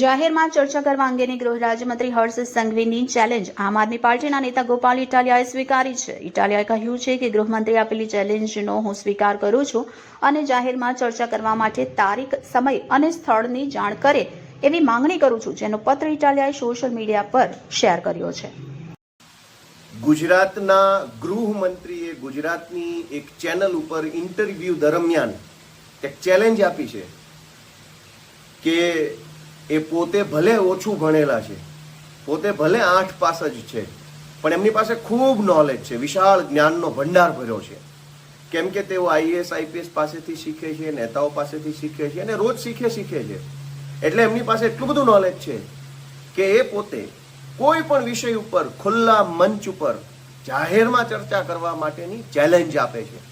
જાહેરમાં ચર્ચા કરવા અંગેની ગૃહ રાજ્યમંત્રી હર્ષ સંઘવીની ચેલેન્જ આમ આદમી પાર્ટીના નેતા ગોપાલ ઇટાલિયાએ સ્વીકારી છે. ઇટાલિયાએ કહ્યું છે કે ગૃહમંત્રી આપેલી ચેલેન્જનો હું સ્વીકાર કરું છું અને જાહેરમાં ચર્ચા કરવા માટે તારીખ, સમય અને સ્થળની જાણ કરે એવી માંગણી કરું છું, જેનો પત્ર ઇટાલિયાએ સોશિયલ મીડિયા પર શેર કર્યો છે. ગુજરાતના ગૃહમંત્રીએ ગુજરાતની એક ચેનલ ઉપર ઇન્ટરવ્યૂ દરમિયાન એક ચેલેન્જ આપી છે કે એ પોતે ભલે ઓછું ભણેલા છે, પોતે ભલે 8 પાસ જ છે, પણ એમની પાસે ખૂબ નોલેજ છે, વિશાળ જ્ઞાનનો ભંડાર ભર્યો છે. કેમ કે તેઓ આઈએએસ આઈપીએસ પાસેથી શીખે છે, નેતાઓ પાસેથી શીખે છે અને રોજ શીખે છે. એટલે એમની પાસે એટલું બધું નોલેજ છે કે એ પોતે કોઈ પણ વિષય ઉપર ખુલ્લા મંચ ઉપર જાહેરમાં ચર્ચા કરવા માટેની ચેલેન્જ આપે છે.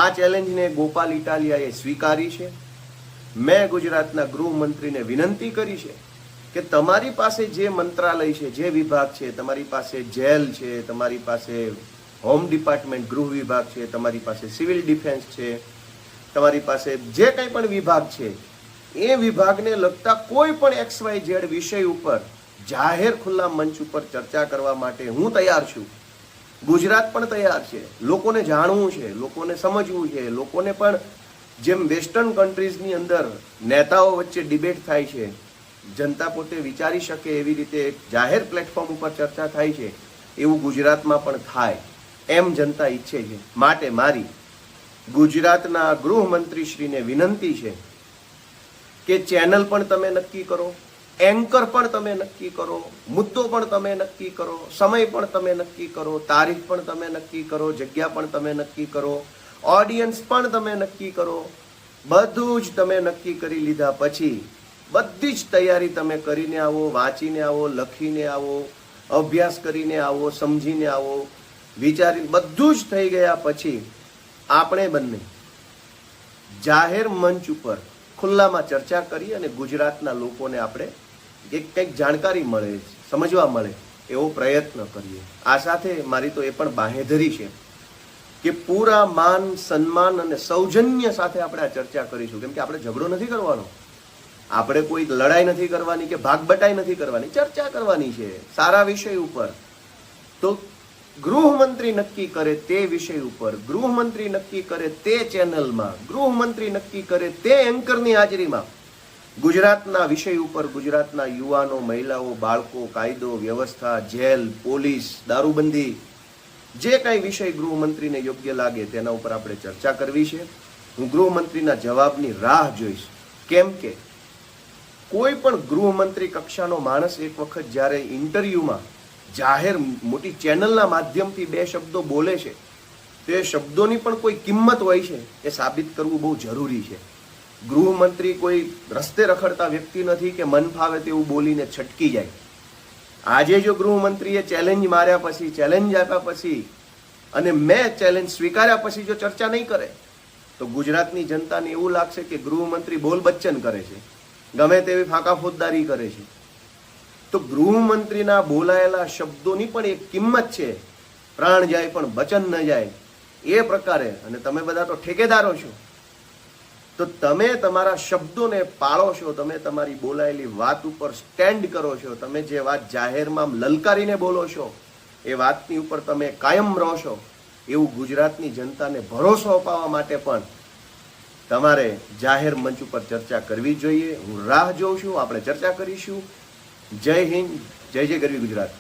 આ ચેલેન્જને ગોપાલ ઇટાલિયાએ સ્વીકારી છે. મેં ગુજરાતના ગૃહમંત્રીને વિનંતી કરી છે કે તમારી પાસે જે મંત્રાલય છે, જે વિભાગ છે, તમારી પાસે જેલ છે, તમારી પાસે હોમ ડિપાર્ટમેન્ટ ગૃહ વિભાગ છે, તમારી પાસે સિવિલ ડિફેન્સ છે, તમારી પાસે જે કંઈ પણ વિભાગ છે, એ વિભાગને લગતા કોઈ પણ XYZ વિષય ઉપર જાહેર ખુલ્લા મંચ ઉપર ચર્ચા કરવા માટે હું તૈયાર છું. ગુજરાત પણ તૈયાર છે. લોકોને જાણવું છે, લોકોને સમજવું છે, લોકોને પણ જેમ વેસ્ટર્ન કન્ટ્રીઝની અંદર નેતાઓ વચ્ચે ડિબેટ થાય છે, જનતા પોતે વિચારી શકે એવી રીતે જાહેર પ્લેટફોર્મ ઉપર ચર્ચા થાય છે, એવું ગુજરાતમાં પણ થાય એમ જનતા ઈચ્છે છે. માટે મારી ગુજરાતના ગૃહમંત્રીશ્રીને વિનંતી છે કે ચેનલ પણ તમે નક્કી કરો, એન્કર પણ તમે નક્કી કરો, મુદ્દો પણ તમે નક્કી કરો, સમય પણ તમે નક્કી કરો, તારીખ પણ તમે નક્કી કરો, જગ્યા પણ તમે નક્કી કરો, ઓડિયન્સ પણ તમે નક્કી કરો. બધું જ તમે નક્કી કરી લીધા પછી બધી જ તૈયારી તમે કરીને આવો, વાંચીને આવો, લખીને આવો, અભ્યાસ કરીને આવો, સમજીને આવો, વિચારીને બધું જ થઈ ગયા પછી આપણે બંને જાહેર મંચ ઉપર ખુલ્લામાં ચર્ચા કરી અને ગુજરાતના લોકોને આપણે કંઈક જાણકારી મળે, સમજવા મળે એવો પ્રયત્ન કરીએ. આ સાથે મારી તો એ પણ બાંહેધરી છે કે પૂરા માન, સન્માન અને સૌજન્ય સાથે આપણે આ ચર્ચા કરીશું. કેમ કે આપણે ઝઘડો નથી કરવાનો, આપણે કોઈ લડાઈ નથી કરવાની કે ભાગબટાઈ નથી કરવાની, ચર્ચા કરવાની છે સારા વિષય ઉપર. તો ગૃહમંત્રી નક્કી કરે તે વિષય ઉપર, ગૃહમંત્રી નક્કી કરે તે ચેનલમાં, ગૃહમંત્રી નક્કી કરે તે એન્કરની હાજરીમાં ગુજરાતના વિષય ઉપર ગુજરાતના યુવાનો, મહિલાઓ, બાળકો, કાયદો, વ્યવસ્થા, જેલ, પોલીસ, દારૂબંધી, જે કાંઈ વિષય ગૃહમંત્રીને યોગ્ય લાગે તેના ઉપર આપણે ચર્ચા કરવી છે. હું ગૃહમંત્રીના જવાબની રાહ જોઈશ. કેમ કે કોઈ પણ ગૃહમંત્રી કક્ષાનો માણસ એક વખત જ્યારે ઇન્ટરવ્યુમાં જાહેર મોટી ચેનલના માધ્યમથી 2 શબ્દો બોલે છે, તો એ શબ્દોની પણ કોઈ કિંમત હોય છે, એ સાબિત કરવું બહુ જરૂરી છે. ગૃહમંત્રી કોઈ રસ્તે રખડતા વ્યક્તિ નથી કે મન ફાવે તેવું બોલીને છટકી જાય. આજે જો ગૃહમંત્રીએ ચેલેન્જ માર્યા પછી, ચેલેન્જ આપ્યા પછી અને મેં ચેલેન્જ સ્વીકાર્યા પછી જો ચર્ચા નહીં કરે તો ગુજરાતની જનતાને એવું લાગશે કે ગૃહમંત્રી બોલ બચ્ચન કરે છે, ગમે તેવી ફાંકા ફોજદારી કરે છે. તો ગૃહમંત્રીના બોલાયેલા શબ્દોની પણ એક કિંમત છે. પ્રાણ જાય પણ વચન ન જાય એ પ્રકારે. અને તમે બધા તો ઠેકેદારો છો, તો તમે તમારા શબ્દોને પાળો છો, તમે તમારી બોલાયેલી વાત ઉપર સ્ટેન્ડ કરો છો, તમે જે વાત જાહેરમાં લલકારીને બોલો છો એ વાતની ઉપર તમે કાયમ રહો છો, એવું ગુજરાતની જનતાને ભરોસો અપાવવા માટે પણ તમારે જાહેર મંચ ઉપર ચર્ચા કરવી જોઈએ. હું રાહ જોઉં છું, આપણે ચર્ચા કરીશું. જય હિન્દ, જય જય ગરવી ગુજરાત.